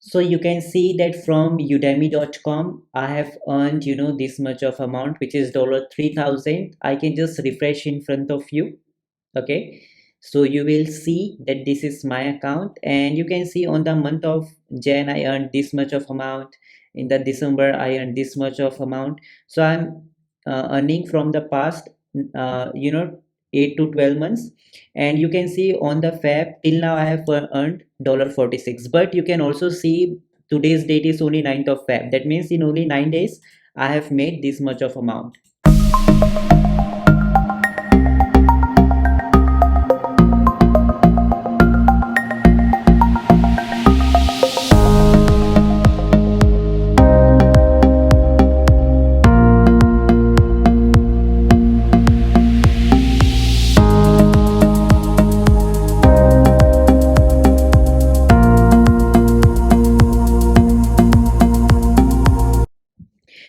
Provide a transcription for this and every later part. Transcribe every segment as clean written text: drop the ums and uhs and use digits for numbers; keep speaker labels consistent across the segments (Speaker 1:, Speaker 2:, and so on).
Speaker 1: So you can see that from udemy.com I have earned, this much of amount, which is $3,000. I can just refresh in front of you. Okay, so you will see that this is my account, and you can see on the month of Jan I earned this much of amount, in the December I earned this much of amount. So I'm earning from the past, 8 to 12 months. And you can see on the Feb till now I have earned $46. But you can also see today's date is only 9th of Feb. That means in only 9 days I have made this much of amount.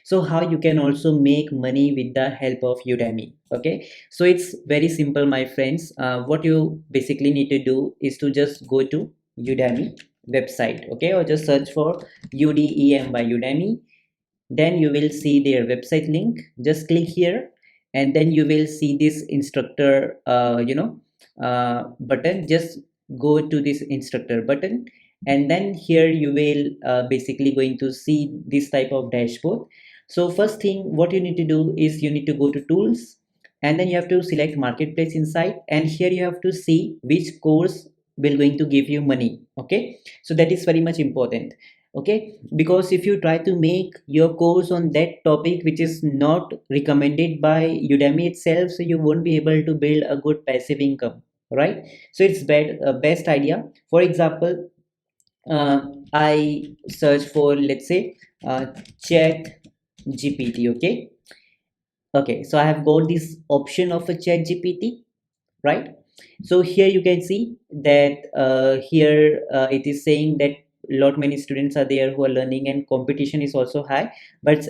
Speaker 1: So how you can also make money with the help of Udemy. Okay, so it's very simple, my friends. What you basically need to do is to just go to Udemy website, okay, or just search for UDEM by Udemy. Then you will see their website link. Just click here, and then you will see this instructor button. Just go to this instructor button, and then here you will basically going to see this type of dashboard. So first thing what you need to do is you need to go to tools, and then you have to select marketplace inside, and here you have to see which course will going to give you money. Okay, so that is very much important. Okay, because if you try to make your course on that topic which is not recommended by Udemy itself, so you won't be able to build a good passive income, right? So it's best idea. For example, I search for, let's say, chat GPT. Okay, so I have got this option of a chat GPT, right? So here you can see that here it is saying that lot many students are there who are learning, and competition is also high, but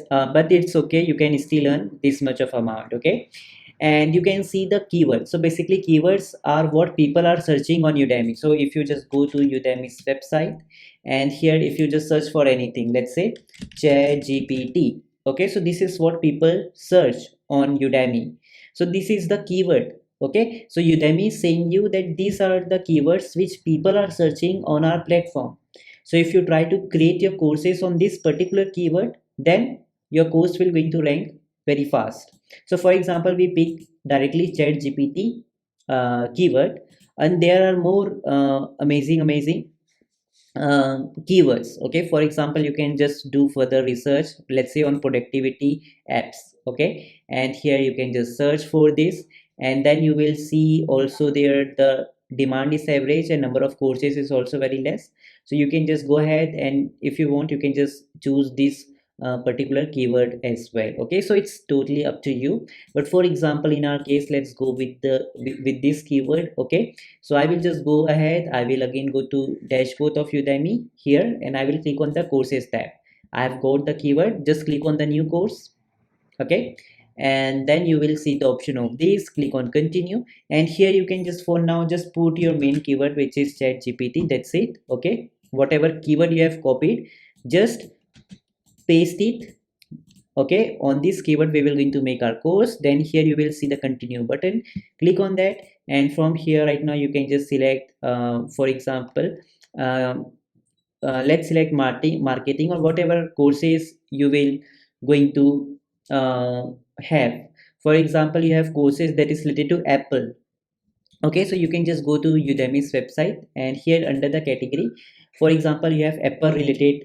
Speaker 1: it's okay, you can still earn this much of amount. Okay, and you can see the keywords. So basically keywords are what people are searching on Udemy. So if you just go to Udemy's website, and here if you just search for anything, let's say chat GPT. Okay, so this is what people search on Udemy. So this is the keyword. Okay, so Udemy is saying you that these are the keywords which people are searching on our platform. So if you try to create your courses on this particular keyword, then your course will going to rank very fast. So for example, we pick directly chat GPT keyword, and there are more amazing keywords. Okay, for example, you can just do further research, let's say on productivity apps. Okay, and here you can just search for this, and then you will see also there the demand is average and number of courses is also very less. So you can just go ahead, and if you want you can just choose this particular keyword as well. Okay, so it's totally up to you. But for example, in our case, let's go with this keyword. Okay, so I will just go ahead, I will again go to dashboard of Udemy here, and I will click on the courses tab. I have got the keyword, just click on the new course. Okay, and then you will see the option of this, click on continue, and here you can just for now just put your main keyword, which is chat GPT. That's it. Okay, whatever keyword you have copied, just paste it. Okay, on this keyword we will going to make our course. Then here you will see the continue button, click on that, and from here right now you can just select for example, um, let's select marketing or whatever courses you will going to uh, have. For example, you have courses that is related to Apple. Okay, so you can just go to Udemy's website, and here under the category, for example, you have Apple related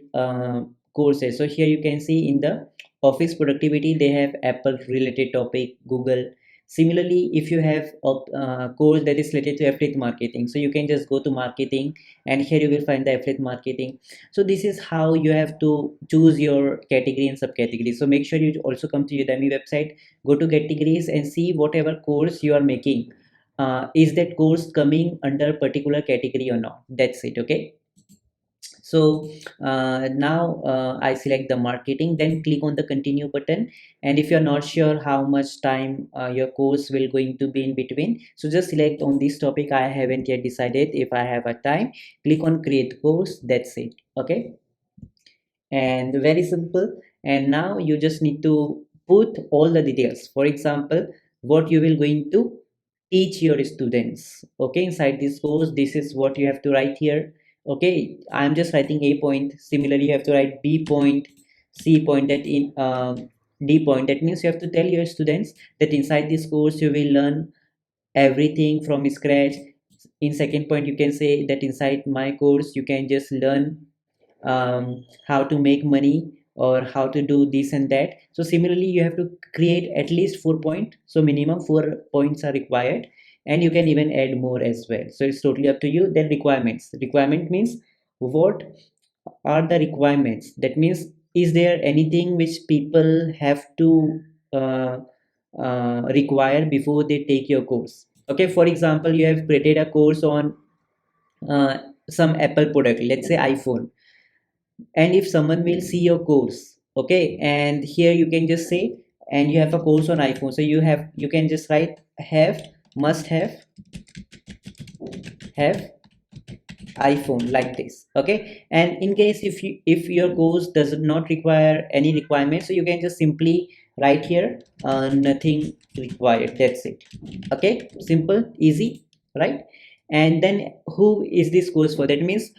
Speaker 1: courses. So here you can see in the office productivity they have Apple related topic, Google. Similarly, if you have a course that is related to affiliate marketing, so you can just go to marketing, and here you will find the affiliate marketing. So this is how you have to choose your category and subcategory. So make sure you also come to Udemy website, go to categories, and see whatever course you are making, is that course coming under particular category or not. That's it. Okay, so now I select the marketing, then click on the continue button. And if you're not sure how much time your course will going to be in between, so just select on this topic, I haven't yet decided if I have a time, click on create course. That's it. Okay, and very simple. And now you just need to put all the details. For example, what you will going to teach your students. Okay, inside this course, this is what you have to write here. Okay, I'm just writing A point. Similarly, you have to write B point, C point, that in D point. That means you have to tell your students that inside this course you will learn everything from scratch. In second point, you can say that inside my course you can just learn how to make money or how to do this and that. So similarly, you have to create at least 4 points. So minimum 4 points are required, and you can even add more as well. So it's totally up to you. Then requirements. Requirement means what are the requirements? That means, is there anything which people have to uh, require before they take your course? Okay, for example, you have created a course on uh, some Apple product, let's say iPhone, and if someone will see your course, okay, and here you can just say, and you have a course on iPhone, so you can just write have, must have iPhone, like this. Okay, and in case if your course does not require any requirements, so you can just simply write here nothing required, that's it. Okay, simple, easy, right? And then who is this course for? That means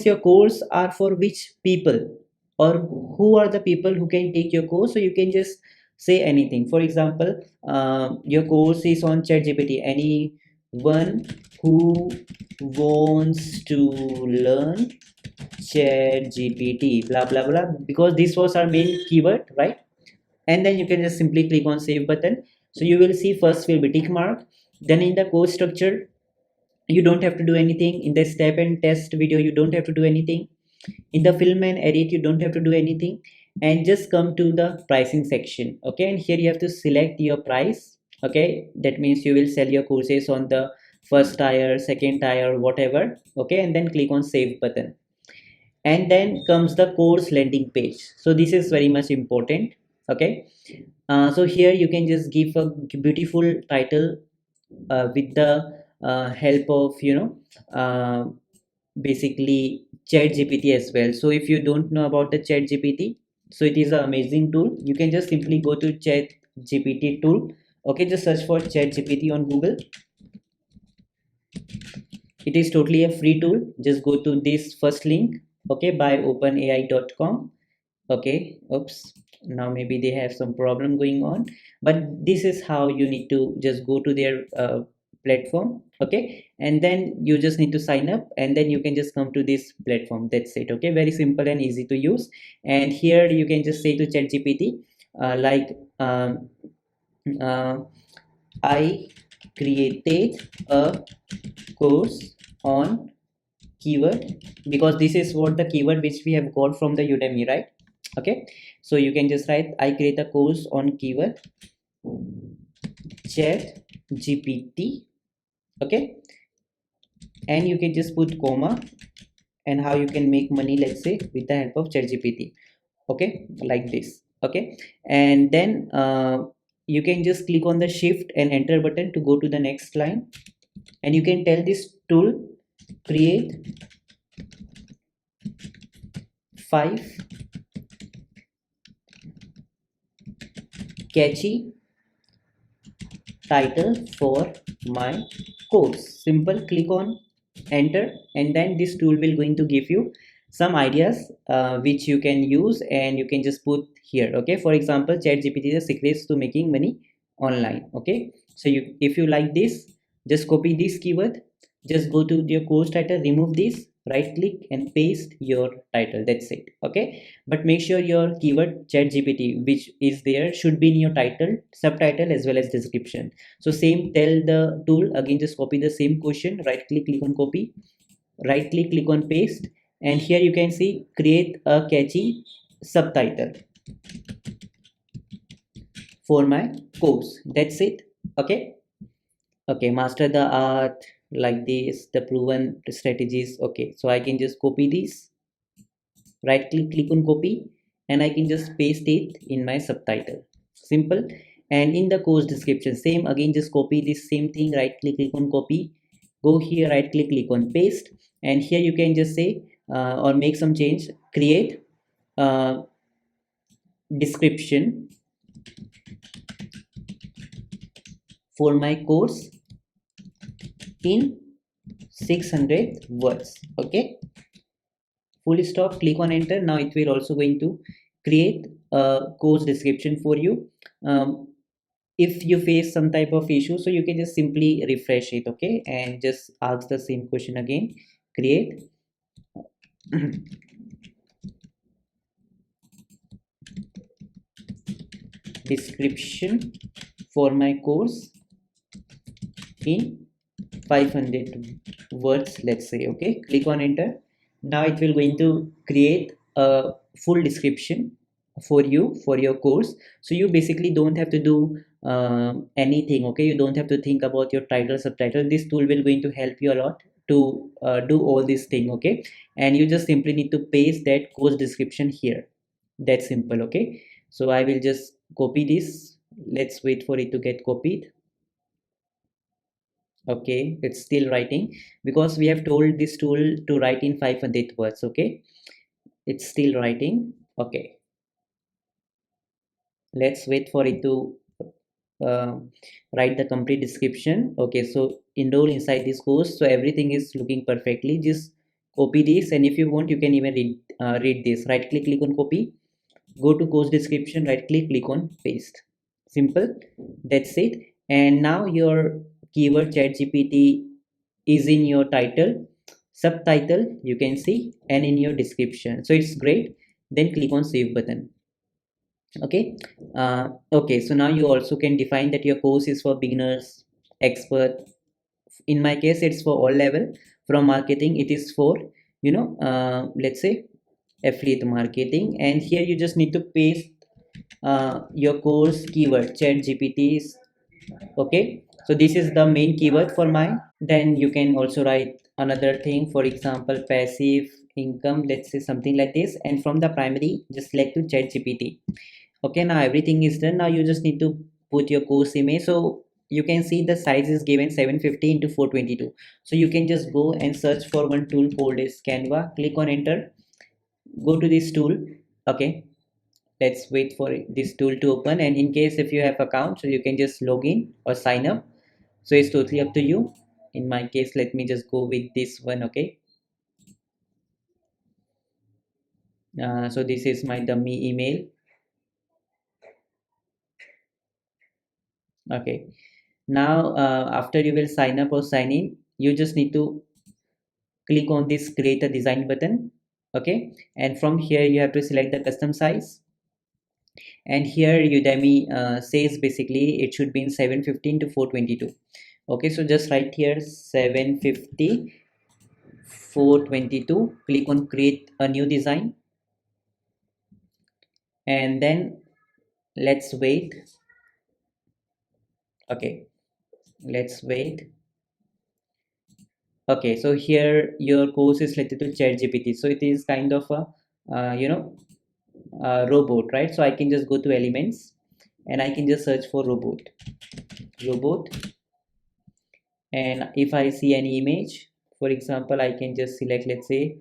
Speaker 1: your course are for which people, or who are the people who can take your course. So you can just say anything. For example, your course is on ChatGPT. Anyone who wants to learn ChatGPT, blah blah blah, because this was our main keyword, right? And then you can just simply click on save button. So you will see first will be tick mark. Then in the course structure, you don't have to do anything. In the step and test video, you don't have to do anything. In the film and edit, you don't have to do anything. And just come to the pricing section. Okay, and here you have to select your price. Okay, that means you will sell your courses on the first tier, second tier, whatever. Okay, and then click on save button. And then comes the course landing page. So this is very much important. Okay, so here you can just give a beautiful title with the help of basically ChatGPT as well. So if you don't know about the ChatGPT, so it is an amazing tool. You can just simply go to ChatGPT tool. Okay, just search for ChatGPT on Google. It is totally a free tool. Just go to this first link. Okay, by openai.com. Okay, oops, now maybe they have some problem going on, but this is how you need to just go to their platform. Okay, and then you just need to sign up, and then you can just come to this platform. That's it. Okay, very simple and easy to use. And here you can just say to ChatGPT like uh, I created a course on keyword, because this is what the keyword which we have got from the Udemy, right? Okay, so you can just write I create a course on keyword chat GPT. Okay, and you can just put comma and how you can make money, let's say, with the help of chat GPT. Okay, like this. Okay, and then you can just click on the shift and enter button to go to the next line, and you can tell this tool create 5 catchy title for my course. Simple, click on enter, and then this tool will going to give you some ideas which you can use, and you can just put here. Okay, for example, chat gpt is the secrets to making money online. Okay, so you, if you like this, just copy this keyword, just go to your course title, remove this, right click and paste your title. That's it. Okay, but make sure your keyword chat gpt which is there should be in your title, subtitle, as well as description. So same, tell the tool again, just copy the same question, right click, click on copy, right click, click on paste, and here you can see create a catchy subtitle for my course. That's it. Okay, okay, master the art, like this, the proven strategies. Okay, so I can just copy these, right click, click on copy, and I can just paste it in my subtitle. Simple. And in the course description, same again, just copy this same thing, right click, click on copy, go here, right click, click on paste, and here you can just say or make some change. Create description for my course in 600 words. Okay, full stop, click on enter. Now it will also going to create a course description for you. If you face some type of issue, so you can just simply refresh it, okay, and just ask the same question again. Create description for my course in 500 words, let's say. Okay, click on enter. Now it will going to create a full description for you for your course. So you basically don't have to do anything. Okay, you don't have to think about your title, subtitle. This tool will going to help you a lot to do all this thing. Okay, and you just simply need to paste that course description here. That's simple. Okay, so I will just copy this. Let's wait for it to get copied. Okay, it's still writing because we have told this tool to write in 500 words. Okay, it's still writing. Okay, let's wait for it to uh, write the complete description. Okay, so enroll inside this course. So everything is looking perfectly. Just copy this, and if you want, you can even read this. Right click on copy, go to course description, right click on paste. Simple, that's it. And now your keyword ChatGPT is in your title, subtitle you can see, and in your description. So it's great. Then click on save button. Okay, okay, so now you also can define that your course is for beginners, expert. In my case, it's for all level. From marketing, it is for, let's say affiliate marketing. And here you just need to paste your course keyword chat gpt's. Okay, so this is the main keyword for mine. Then you can also write another thing, for example passive income, let's say something like this. And from the primary, just select to chat gpt. Okay, now everything is done. Now you just need to put your course image. So you can see the size is given 750 into 422. So you can just go and search for one tool called as Canva. Click on enter, go to this tool. Okay, let's wait for this tool to open. And in case if you have account, so you can just log in or sign up. So it's totally up to you. In my case, let me just go with this one. Okay, so this is my dummy email. Okay, now after you will sign up or sign in, you just need to click on this create a design button. Okay, and from here you have to select the custom size. And here Udemy says basically it should be in 715 to 422. Okay, so just write here 750 422. Click on create a new design, and then let's wait. Okay, let's wait. Okay, so here your course is related to ChatGPT, so it is kind of a robot, right? So I can just go to elements and I can just search for robot. And if I see any image, for example, I can just select, let's say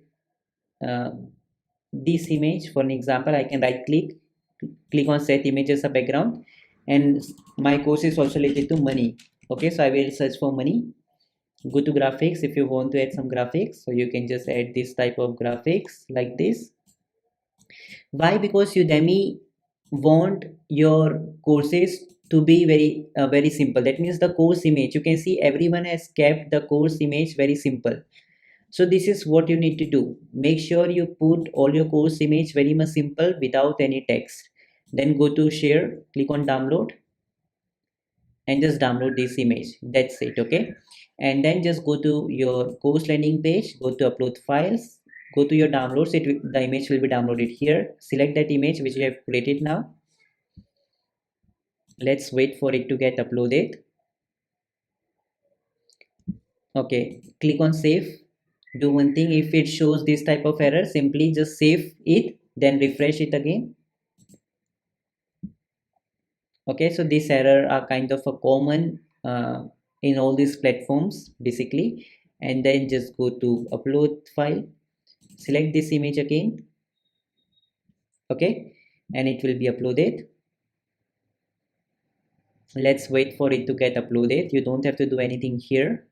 Speaker 1: uh, this image. For an example, I can right click on set image as a background. And my course is also related to money. Okay, so I will search for money. Go to graphics if you want to add some graphics, so you can just add this type of graphics like this. Why? Because Udemy want your courses to be very simple. That means the course image, you can see everyone has kept the course image very simple. So this is what you need to do. Make sure you put all your course image very much simple without any text. Then go to share, click on download, and just download this image. That's it. Okay, and then just go to your course landing page, go to upload files, go to your downloads. The image will be downloaded here. Select that image which you have created. Now let's wait for it to get uploaded. Okay, click on save. Do one thing, if it shows this type of error, simply just save it, then refresh it again. Okay, so this error are kind of a common in all these platforms basically. And then just go to upload file, select this image again, okay, and it will be uploaded. Let's wait for it to get uploaded. You don't have to do anything here.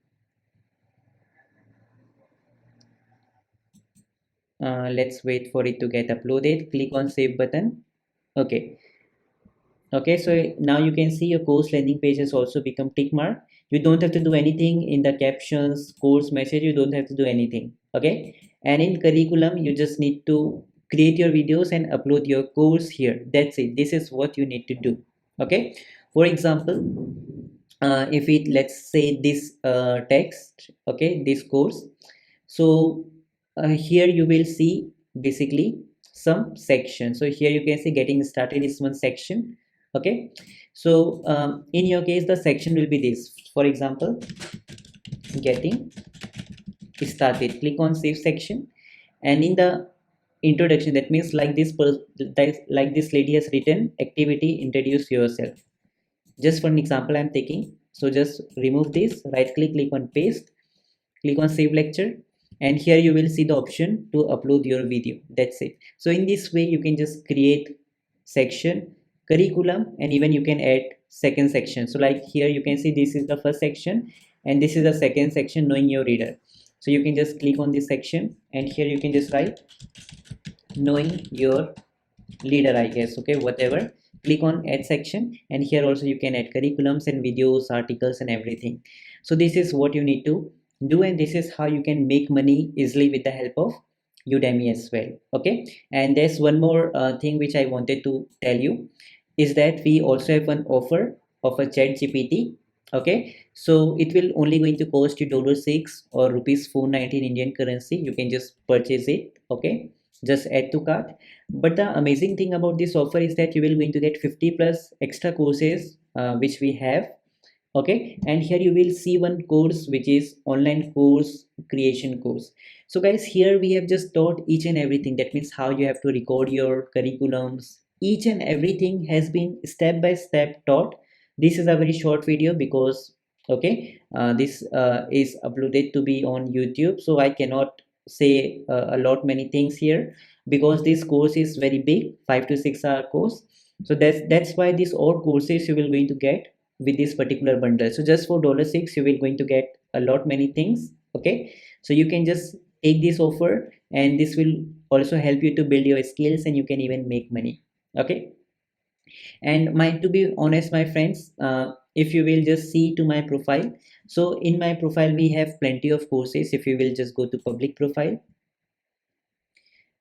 Speaker 1: Let's wait for it to get uploaded. Click on save button. Okay. Okay, so now you can see your course landing page has also become tick mark. You don't have to do anything in the captions, course message. You don't have to do anything. Okay, and in curriculum you just need to create your videos and upload your course here. That's it. This is what you need to do. Okay, for example, if it, let's say this text, okay, this course, so here you will see basically some section. So here you can see getting started is one section. Okay, so in your case the section will be this, for example, getting started. Click on save section, and in the introduction, that means like like this lady has written activity, introduce yourself. Just for an example I'm taking, so just remove this, right click, click on paste, click on save lecture, and here you will see the option to upload your video. That's it. So in this way you can just create section, curriculum, and even you can add second section. So like here you can see this is the first section and this is the second section, knowing your reader. So you can just click on this section and here you can just write knowing your leader, I guess, okay, whatever. Click on add section, and here also you can add curriculums and videos, articles, and everything. So this is what you need to do, and this is how you can make money easily with the help of Udemy as well. Okay, and there's one more thing which I wanted to tell you, is that we also have an offer of a ChatGPT. Okay, so it will only going to cost you $6 or rupees 490 in Indian currency. You can just purchase it. Okay, just add to cart. But the amazing thing about this offer is that you will going to get 50 plus extra courses which we have. Okay, and here you will see one course which is online course creation course. So guys, here we have just taught each and everything. That means how you have to record your curriculums. Each and everything has been step by step taught. This is a very short video because okay, this is uploaded to be on YouTube, so I cannot say a lot many things here because this course is very big, 5 to 6 hour course. So that's why these all courses you will going to get with this particular bundle. So just for $6 you will going to get a lot many things. Okay, so you can just take this offer, and this will also help you to build your skills, and you can even make money. Okay, and my, to be honest my friends, if you will just see to my profile, so in my profile we have plenty of courses. If you will just go to public profile,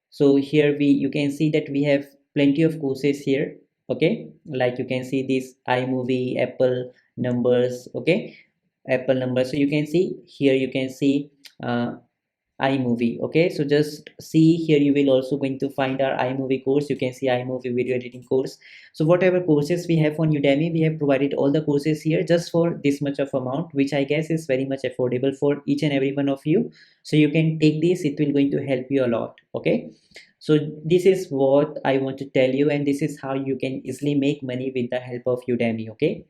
Speaker 1: so here you can see that we have plenty of courses here. Okay, like you can see this iMovie, Apple numbers. Okay, Apple numbers. So you can see here, you can see iMovie. Okay, so just see here, you will also going to find our iMovie course. You can see iMovie video editing course. So whatever courses we have on Udemy, we have provided all the courses here just for this much of amount, which I guess is very much affordable for each and every one of you. So you can take this, it will going to help you a lot. Okay, so this is what I want to tell you, and this is how you can easily make money with the help of Udemy. Okay,